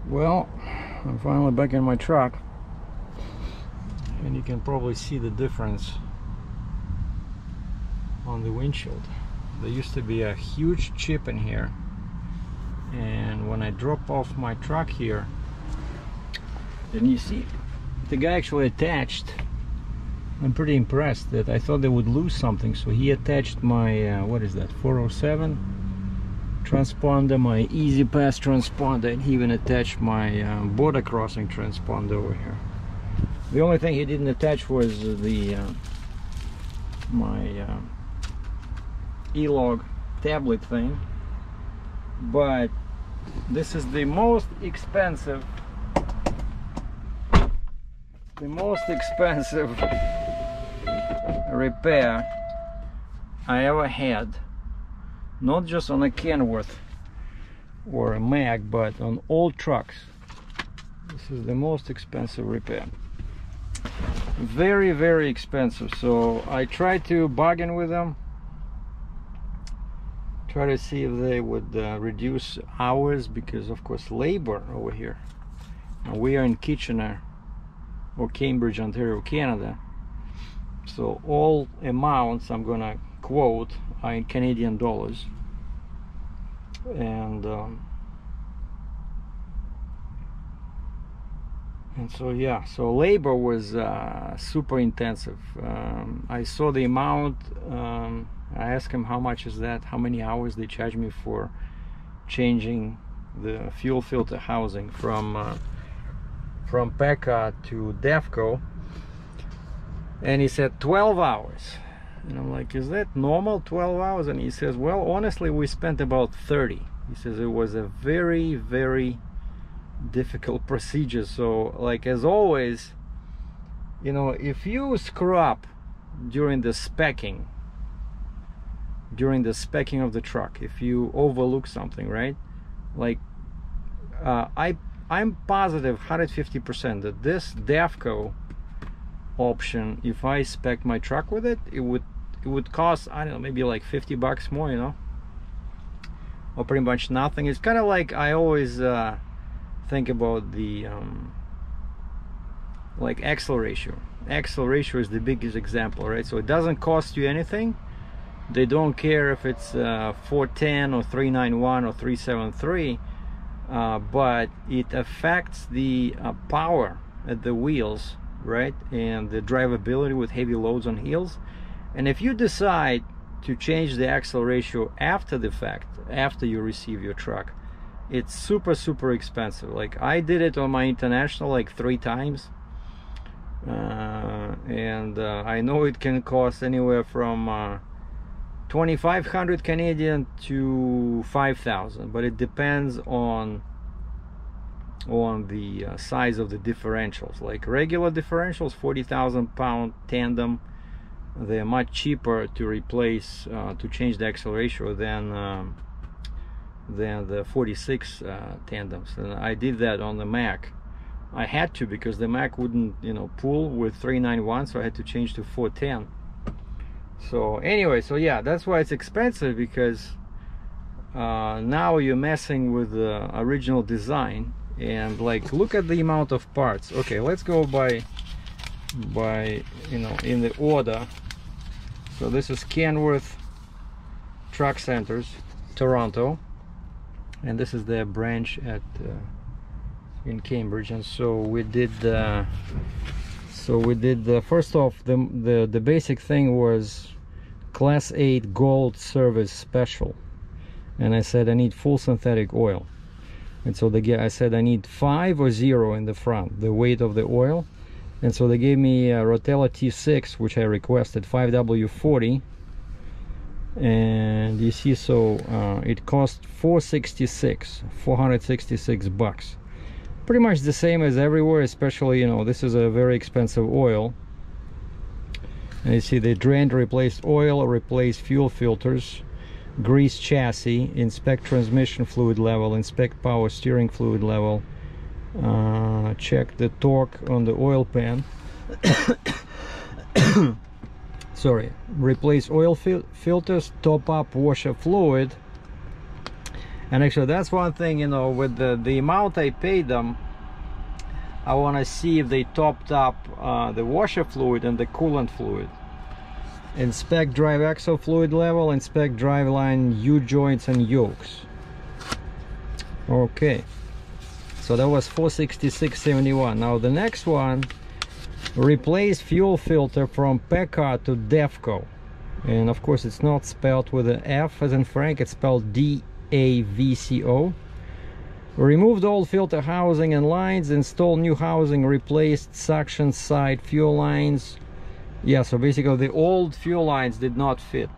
Well, I'm finally back in my truck, and you can probably see the difference on the windshield. There used to be a huge chip in here, and when I drop off my truck here, then you see the guy actually attached. I'm pretty impressed that I thought they would lose something, so he attached my what is that, 407 transponder, my Easy Pass transponder, and he even attached my border crossing transponder over here. The only thing he didn't attach was the my E-log tablet thing, but this is the most expensive repair I ever had, not just on a Kenworth or a Mag, but on all trucks. This is the most expensive repair. Very, very expensive. So I tried to bargain with them, try to see if they would reduce hours, because of course labor over here. Now, we are in Kitchener or Cambridge, Ontario, Canada, so all amounts I'm gonna quote are in Canadian dollars, and so yeah, so labor was super intensive. I saw the amount. I asked him how much is that, how many hours they charge me for changing the fuel filter housing from PECA to Davco, and he said 12 hours. And I'm like, is that normal, 12 hours? And he says, well, honestly, we spent about 30. He says it was a very, very difficult procedure. So, like, as always, you know, if you screw up during the specking of the truck, if you overlook something, right? Like, I'm positive 150% that this Davco option, if I spec my truck with it, it would cost, I don't know, maybe like 50 bucks more, you know, or pretty much nothing. It's kind of like, I always think about the like axle ratio. Axle ratio is the biggest example, right? So it doesn't cost you anything. They don't care if it's 410 or 391 or 373, but it affects the power at the wheels, right, and the drivability with heavy loads on heels. And if you decide to change the axle ratio after the fact, after you receive your truck, it's super expensive. Like, I did it on my International like 3 times, and I know it can cost anywhere from 2,500 Canadian to 5,000, but it depends on the size of the differentials. Like regular differentials, 40,000 pound tandem, they're much cheaper to replace, to change the axle ratio than the 46 tandems. And I did that on the Mac. I had to, because the Mac wouldn't, you know, pull with 391, so I had to change to 410. So anyway, so yeah, that's why it's expensive, because now you're messing with the original design. And like, look at the amount of parts. Okay, let's go by you know, in the order. So this is Kenworth Truck Centres, Toronto, and this is their branch at in Cambridge. And so we did first off, the basic thing was Class 8 Gold Service Special, and I said I need full synthetic oil. And so I said I need 5 or 0 in the front, the weight of the oil. And so they gave me a Rotella T6, which I requested, 5W40. And you see, so it cost 466 bucks. Pretty much the same as everywhere, especially, you know, this is a very expensive oil. And you see, they drained, replaced oil, replaced fuel filters, grease chassis, inspect transmission fluid level, inspect power steering fluid level, check the torque on the oil pan. Sorry, replace oil filters, top up washer fluid, And actually that's one thing, you know, with the amount I paid them, I want to see if they topped up the washer fluid and the coolant fluid. Inspect drive axle fluid level, inspect drive line U-joints and yokes. Okay, so that was $466.71. Now the next one, replace fuel filter from Pekka to Davco. And of course it's not spelled with an F as in Frank, it's spelled D-A-V-C-O. Removed old filter housing and lines, install new housing, replaced suction side fuel lines. Yeah, so basically the old fuel lines did not fit.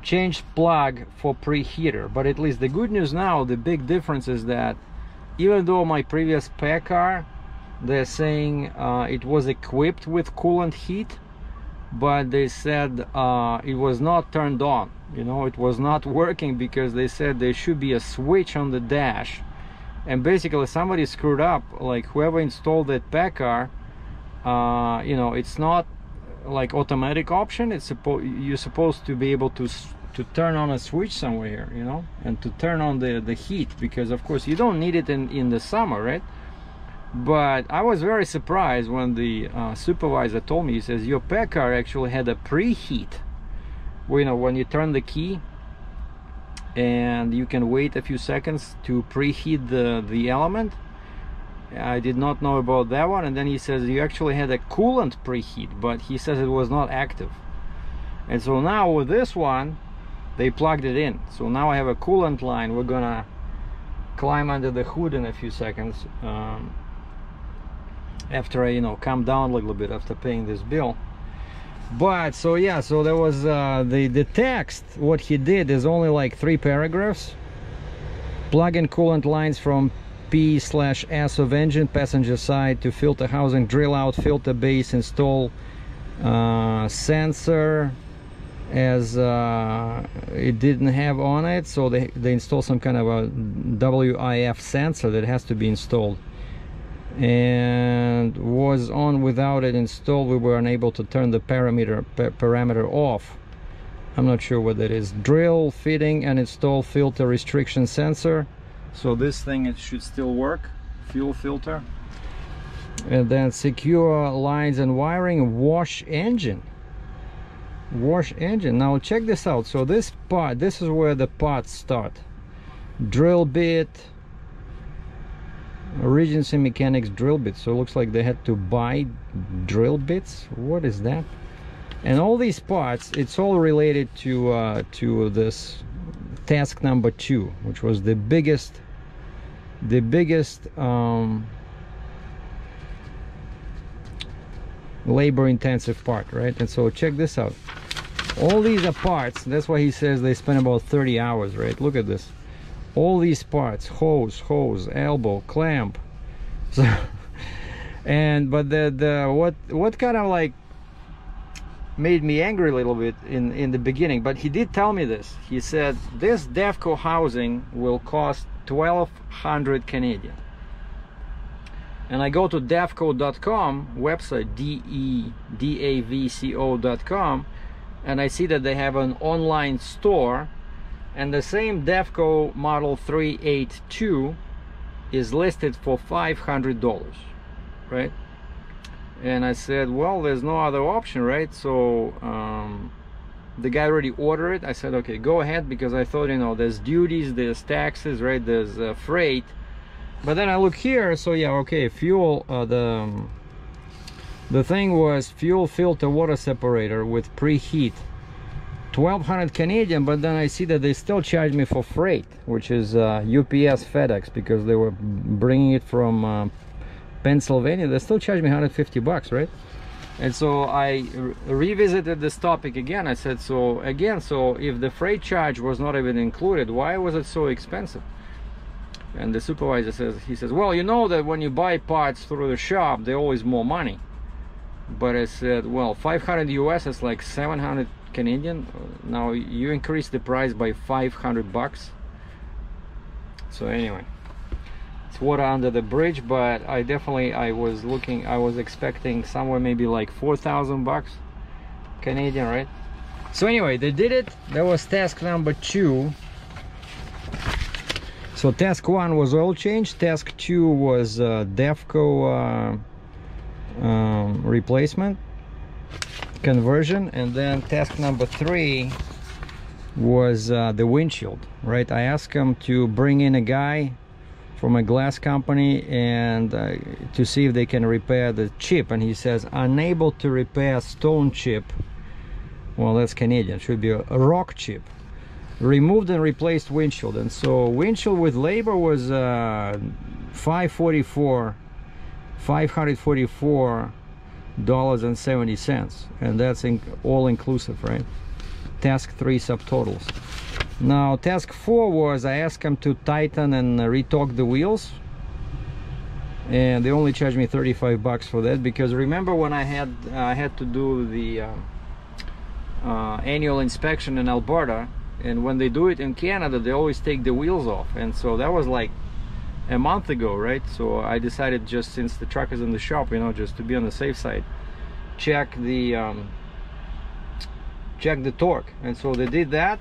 Changed plug for preheater, but at least the good news now, the big difference is that even though my previous Pekka, they're saying it was equipped with coolant heat, but they said it was not turned on. You know, it was not working because they said there should be a switch on the dash, and basically somebody screwed up. Like whoever installed that Pekka, you know, it's not like automatic option. It's you're supposed to be able to turn on a switch somewhere here, you know, and to turn on the heat, because of course you don't need it in the summer, right? But I was very surprised when the supervisor told me, he says your Pekka actually had a preheat. You know, when you turn the key and you can wait a few seconds to preheat the element. I did not know about that one. And then he says you actually had a coolant preheat, but he says it was not active. And so now with this one, they plugged it in. So now I have a coolant line. We're gonna climb under the hood in a few seconds after I, you know, calm down a little bit after paying this bill. But so yeah, so there was the text. What he did is only like 3 paragraphs. Plug in coolant lines from P/S of engine passenger side to filter housing, drill out filter base, install sensor, as it didn't have on it, so they install some kind of a WIF sensor that has to be installed, and was on without it installed. We were unable to turn the parameter off. I'm not sure what that is. Drill, fitting and install filter restriction sensor. So this thing, it should still work. Fuel filter. And then secure lines and wiring. Wash engine. Wash engine. Now check this out. So this part, this is where the parts start. Drill bit. Regency Mechanics drill bits. So it looks like they had to buy drill bits. What is that? And all these parts, it's all related to this task number 2, which was the biggest labor intensive part, right? And so check this out. All these are parts. That's why he says they spend about 30 hours, right? Look at this. All these parts, hose, elbow, clamp. So, but what kind of like made me angry a little bit in the beginning, but he did tell me this. He said this Davco housing will cost 1,200 Canadian. And I go to davco.com website, davco.com, and I see that they have an online store. And the same Davco model 382 is listed for $500, right? And I said, well, there's no other option, right? So the guy already ordered it. I said, okay, go ahead, because I thought, you know, there's duties, there's taxes, right? There's freight. But then I look here, so yeah, okay, fuel, the thing was fuel filter water separator with preheat. 1,200 Canadian, but then I see that they still charge me for freight, which is UPS FedEx, because they were bringing it from Pennsylvania. They still charge me 150 bucks, right? And so I revisited this topic again. I said, so if the freight charge was not even included, why was it so expensive? And the supervisor says, he says, well, you know that when you buy parts through the shop, they're always more money. But I said, well, 500 US is like 700 Canadian. Now you increase the price by 500 bucks. So anyway, it's water under the bridge, but I was expecting somewhere maybe like 4,000 bucks Canadian, right? So anyway, they did it. That was task number 2. So task 1 was oil change, task 2 was Davco replacement, conversion, and then task number 3 was the windshield, right? I asked him to bring in a guy from a glass company and to see if they can repair the chip, and he says unable to repair stone chip. Well, that's Canadian, should be a rock chip. Removed and replaced windshield. And so windshield with labor was $544.70, and that's all inclusive, right? Task 3 subtotals. Now task 4 was I asked them to tighten and retorque the wheels, and they only charged me 35 bucks for that, because remember when I had to do the annual inspection in Alberta, and when they do it in Canada they always take the wheels off, and so that was like a month ago, right? So I decided, just since the truck is in the shop, you know, just to be on the safe side, check the torque. And so they did that.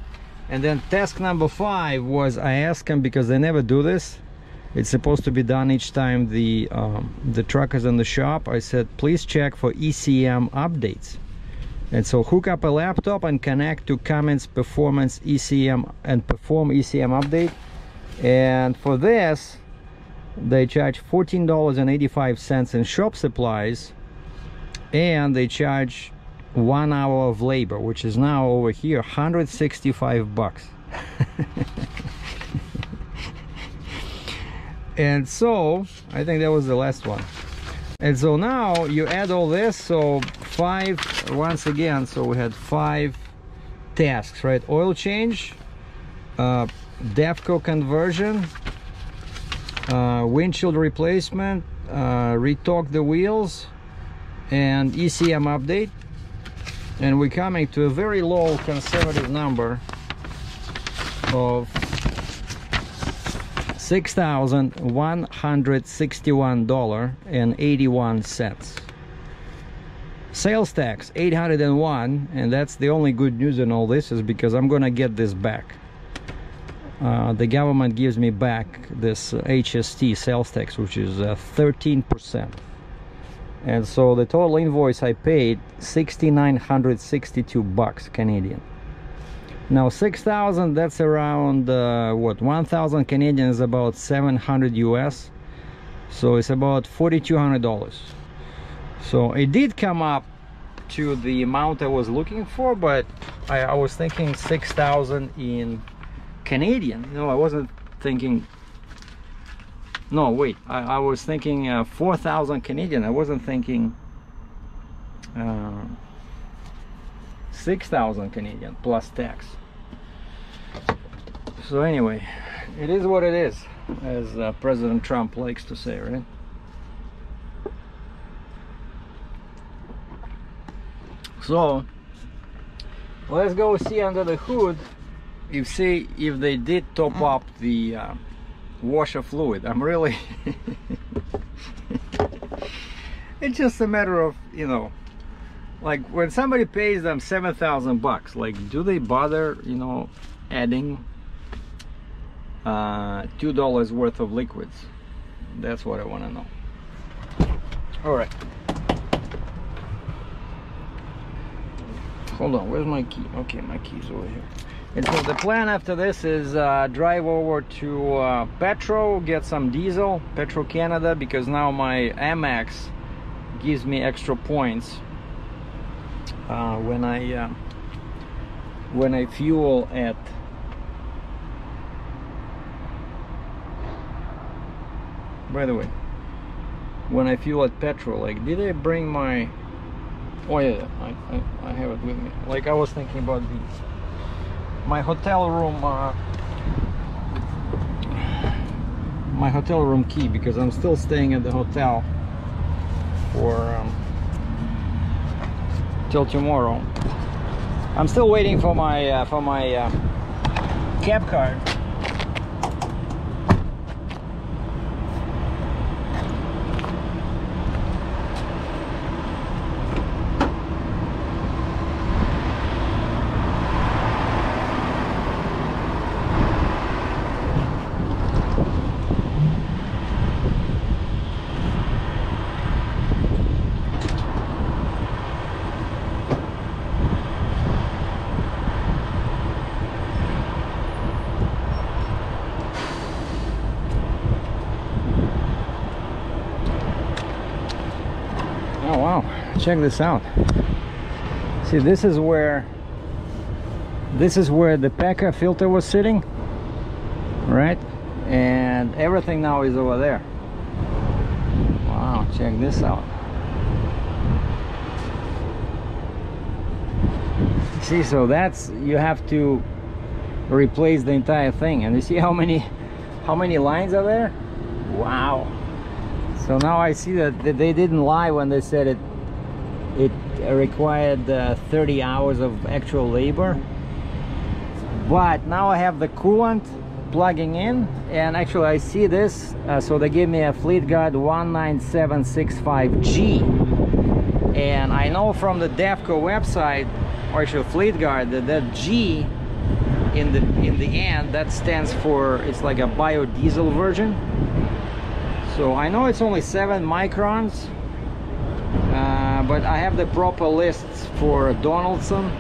And then task number 5 was I asked them, because they never do this, it's supposed to be done each time the truck is in the shop, I said please check for ECM updates. And so hook up a laptop and connect to Cummins Performance ECM and perform ECM update. And for this they charge $14.85 in shop supplies, and they charge 1 hour of labor, which is now over here 165 bucks. And so I think that was the last one. And so now you add all this, so 5 once again, so we had 5 tasks, right? Oil change, Davco conversion, windshield replacement, retorque the wheels, and ECM update. And we're coming to a very low conservative number of $6,161.81. Sales tax $801, and that's the only good news in all this, is because I'm gonna get this back. The government gives me back this HST sales tax, which is 13%. And so the total invoice I paid $6,962 bucks Canadian. Now 6,000, that's around what, 1,000 Canadian is about 700 US, so it's about $4,200. So it did come up to the amount I was looking for, but I was thinking 6,000 in Canadian. You know, I wasn't thinking, no wait, I was thinking 4,000 Canadian. I wasn't thinking 6,000 Canadian plus tax. So anyway, it is what it is, as President Trump likes to say, right? So let's go see under the hood, see if they did top up the washer fluid. I'm really it's just a matter of, you know, like when somebody pays them 7,000 bucks, like, do they bother, you know, adding $2 worth of liquids? That's what I want to know. All right, hold on, where's my key? Okay, my key's over here. And so the plan after this is drive over to Petro, get some diesel, Petro Canada, because now my Amex gives me extra points when I fuel at by the way, when I fuel at Petro, like, did I bring my, oh yeah, I have it with me. Like, I was thinking about my hotel room key, because I'm still staying at the hotel for till tomorrow. I'm still waiting for my cab card. check this out. See, this is where the Pekka filter was sitting, right? And everything now is over there. Wow, check this out. See, so that's, you have to replace the entire thing, and you see how many lines are there? Wow. So now I see that they didn't lie when they said it required 30 hours of actual labor. But now I have the coolant plugging in, and actually I see this, so they gave me a Fleetguard 19765G, and I know from the Davco website, or actually Fleetguard, that G in the end, that stands for, it's like a biodiesel version. So I know it's only 7 microns, but I have the proper lists for Donaldson,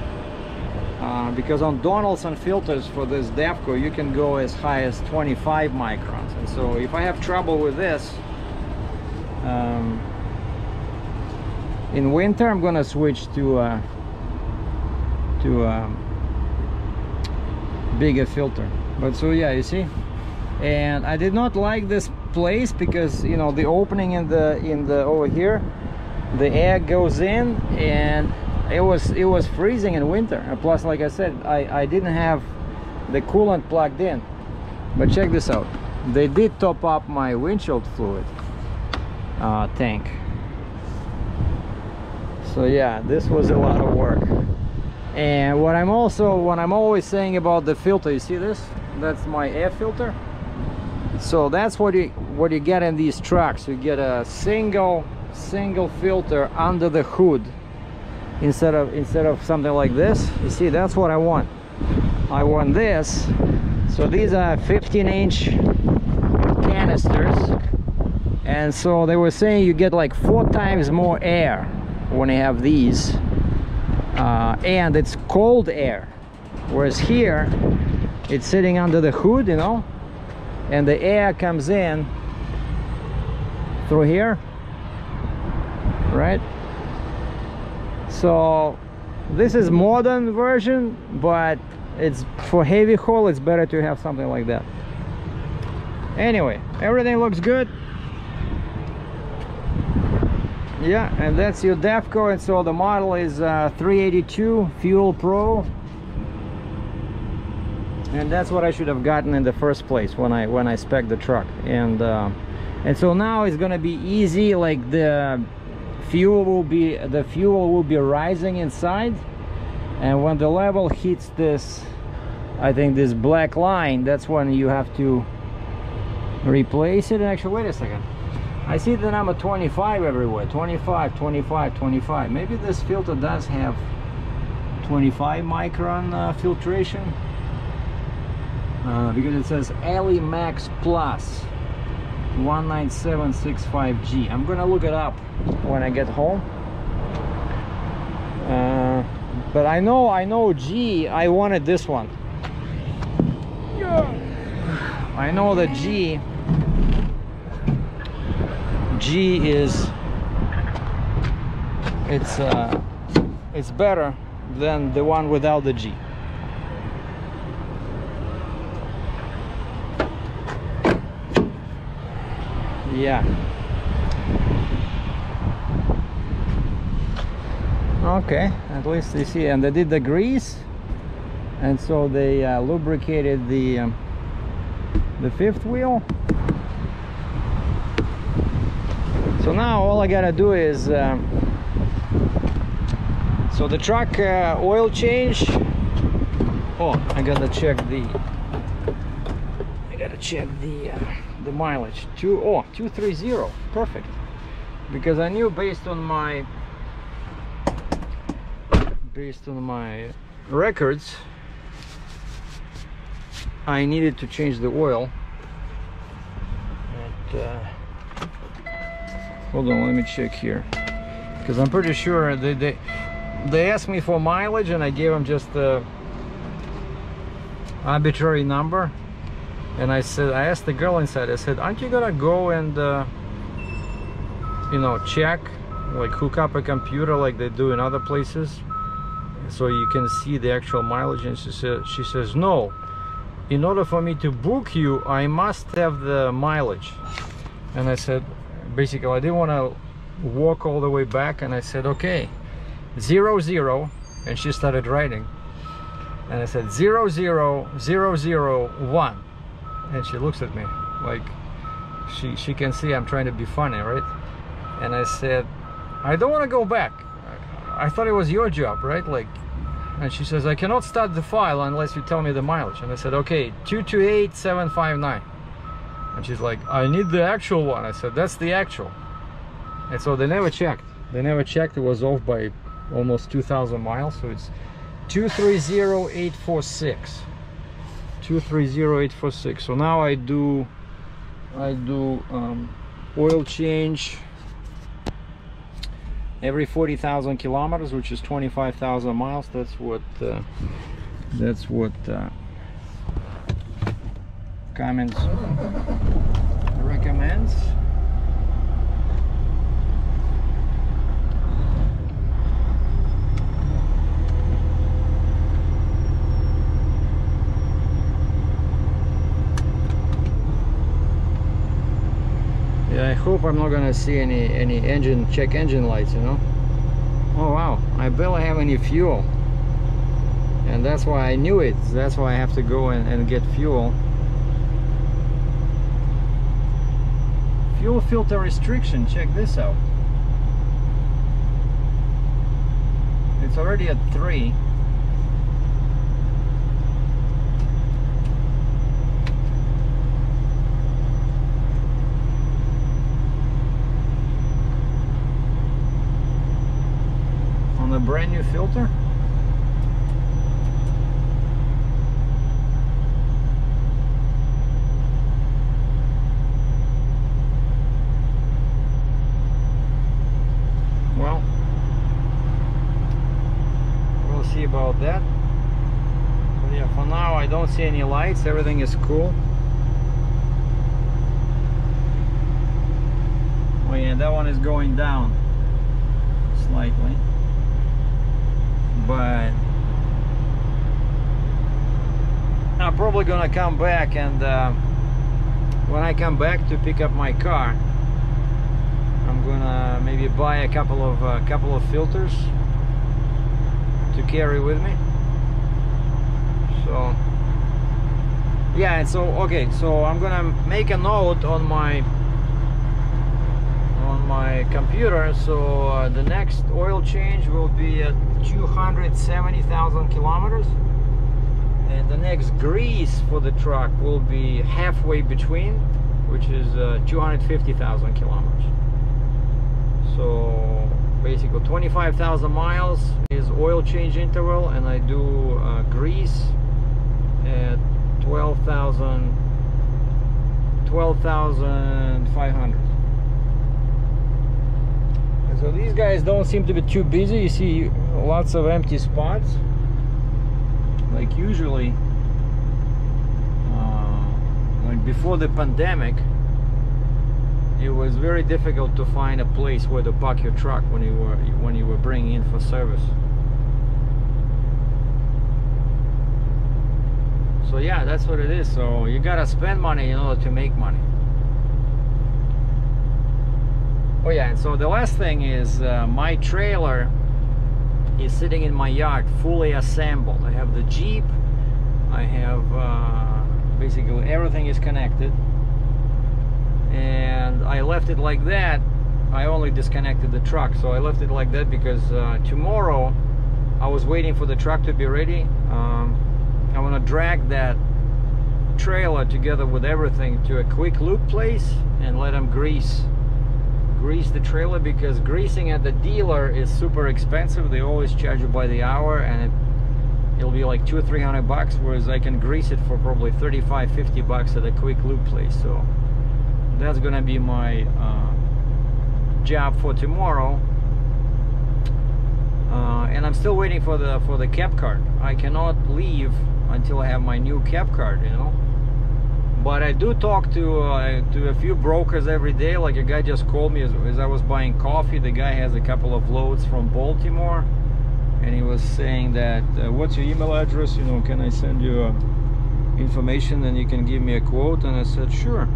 because on Donaldson filters for this Davco you can go as high as 25 microns. And so if I have trouble with this in winter, I'm gonna switch to bigger filter. But so yeah, you see, and I did not like this place because, you know, the opening in the over here, the air goes in, and it was freezing in winter. And plus, like I said, I didn't have the coolant plugged in. But check this out, they did top up my windshield fluid tank. So yeah, this was a lot of work. And what I'm always saying about the filter, you see this? That's my air filter. So that's what you get in these trucks. You get a single filter under the hood instead of something like this. You see, that's what I want. I want this. So these are 15-inch canisters, and so they were saying you get like 4 times more air when you have these. And it's cold air, whereas here it's sitting under the hood, you know, and the air comes in through here, right? So this is modern version, but it's for heavy haul, it's better to have something like that. Anyway, everything looks good. Yeah, and that's your Davco, and so the model is 382 Fuel Pro, and that's what I should have gotten in the first place when I spec'd the truck. And so now it's gonna be easy, like the fuel will be rising inside, and when the level hits this, I think this black line, that's when you have to replace it. And actually, wait a second, I see the number 25 everywhere. 25, 25, 25. Maybe this filter does have 25 micron filtration, because it says Ali Max Plus 19765G. I'm gonna look it up when I get home. But I know G, I wanted this one. I know that G is, it's better than the one without the G. Yeah. Okay, at least you see, and they did the grease, and so they lubricated the fifth wheel. So now all I gotta do is so the truck oil change. Oh, I gotta check the mileage. 230. Perfect. Because I knew based on my records, I needed to change the oil. And, hold on, let me check here, because I'm pretty sure they asked me for mileage, and I gave them just the arbitrary number. And I asked the girl inside, I said, aren't you gonna go and you know, check like hook up a computer like they do in other places, so you can see the actual mileage? And she says, no, in order for me to book you, I must have the mileage. And I said, basically, I didn't want to walk all the way back, and I said, okay, 00, and she started writing, and I said 00001, and she looks at me like she can see I'm trying to be funny, right? And I said, I don't want to go back. I thought it was your job, right? Like, and she says, I cannot start the file unless you tell me the mileage. And I said, okay, 228759. And she's like, I need the actual one. I said, that's the actual. And so they never checked. They never checked. It was off by almost 2,000 miles. So it's 230846. 230846. So now I do oil change every 40,000 kilometers, which is 25,000 miles. That's what Cummins recommends. Yeah, I hope I'm not gonna see any engine check engine lights, you know. Oh wow, I barely have any fuel, and that's why I knew it. That's why I have to go and get fuel. Fuel filter restriction, check this out. It's already at 3. On a brand new filter. Well, we'll see about that. But yeah, for now I don't see any lights. Everything is cool. Oh yeah, that one is going down slightly. But I'm probably gonna come back, and when I come back to pick up my car, I'm gonna maybe buy a couple of filters to carry with me. So yeah, and so okay, so I'm gonna make a note on my computer. So the next oil change will be at 270,000 kilometers, and the next grease for the truck will be halfway between, which is 250,000 kilometers. So basically 25,000 miles is oil change interval, and I do grease at 12,500. So these guys don't seem to be too busy. You see lots of empty spots. Like usually, like before the pandemic, it was very difficult to find a place where to park your truck when you were bringing in for service. So yeah, that's what it is. So you gotta spend money in order to make money. Oh yeah, and so the last thing is my trailer is sitting in my yard fully assembled. I have the Jeep, I have basically everything is connected, and I left it like that. I only disconnected the truck, so I left it like that because tomorrow I was waiting for the truck to be ready. I want to drag that trailer together with everything to a quick lube place and let them grease the trailer, because greasing at the dealer is super expensive. They always charge you by the hour, and it'll be like $200 or $300, whereas I can grease it for probably $35–50 at a quick lube place. So that's gonna be my job for tomorrow. And I'm still waiting for the cap card. I cannot leave until I have my new cap card, you know. But I do talk to a few brokers every day. Like a guy just called me as I was buying coffee. The guy has a couple of loads from Baltimore, and he was saying that, what's your email address? You know, can I send you information and you can give me a quote? And I said, sure.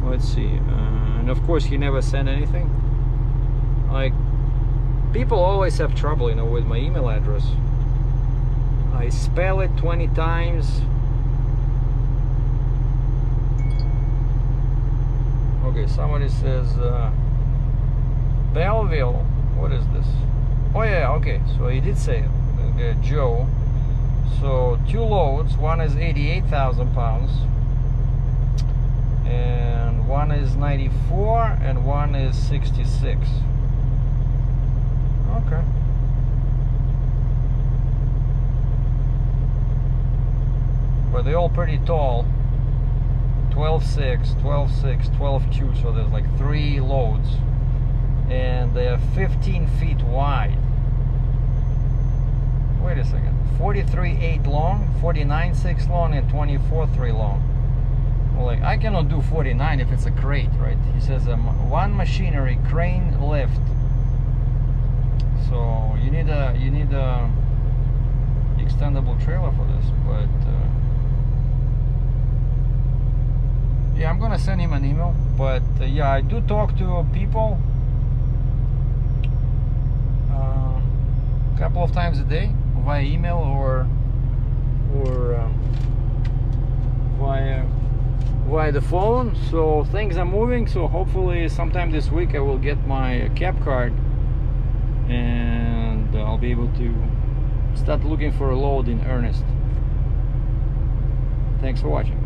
Let's see. And of course, he never sent anything. Like, people always have trouble, you know, with my email address. I spell it 20 times. Okay, somebody says Belleville. What is this? Oh yeah, okay. So he did say it. Joe. So 2 loads. One is 88,000 pounds, and one is 94, and one is 66. Okay. But they're all pretty tall. 12.6, 12.6, 12.2, so there's like 3 loads, and they are 15 feet wide. Wait a second, 43.8 long, 49.6 long, and 24.3 long. Well, like, I cannot do 49 if it's a crate, right? He says one machinery crane lift. So you need a extendable trailer for this, but. Yeah, I'm gonna send him an email, but yeah, I do talk to people a couple of times a day via email or via the phone. So things are moving. So hopefully sometime this week I will get my cab card and I'll be able to start looking for a load in earnest. Thanks for watching.